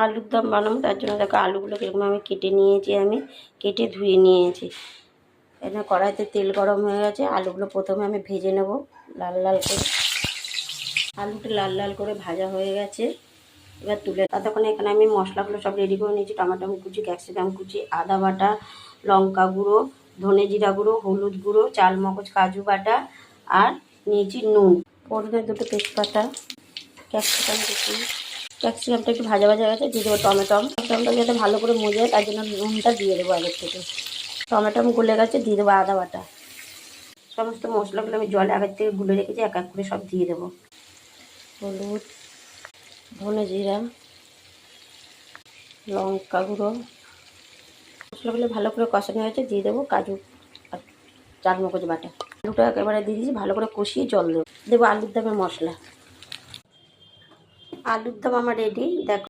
আলুর দম বানাবো, তার জন্য দেখো আলুগুলোকে এরকম আমি কেটে নিয়েছি, আমি কেটে ধুয়ে নিয়েছি। এখানে কড়াইতে তেল গরম হয়ে গেছে, আলুগুলো প্রথমে আমি ভেজে নেব লাল লাল করে। আলুটা লাল লাল করে ভাজা হয়ে গেছে, এবার তুলে ততক্ষণে এখানে আমি মশলাগুলো সব রেডি করে নিয়েছি। টমেটো কুচি, ক্যাপসিকাম কুচি, আদা বাটা, লঙ্কা গুঁড়ো, ধনে জিরা গুঁড়ো, হলুদ গুঁড়ো, চাল মগজ কাজু বাটা, আর নিয়েছি নুন, ফোড়নে দুটো তেজপাতা, ক্যাপসিকাম কুচি। ক্যাপসিকামটা একটু ভাজা ভাজা গেছে, দিয়ে দেবো টমেটোটা যাতে ভালো করে মজে যায় তার জন্য নুনটা দিয়ে দেবো আগের থেকে। টমেটো গলে গেছে, দিয়ে দেবো আদা বাটা। সমস্ত মশলাগুলো আমি জলে আগের থেকে গুলে রেখেছি, এক এক করে সব দিয়ে দেবো। হলুদ, ধনে জিরা, লঙ্কা গুঁড়ো, মশলাগুলো ভালো করে কষানো হয়েছে, দিয়ে দেবো কাজু আর চারমগজ বাটা। আলুটা একেবারে দিয়ে দিয়েছি, ভালো করে কষিয়ে জল দেবো। দেবো আলুর দমের মশলা। আলুর দম আমার রেডি, দেখো।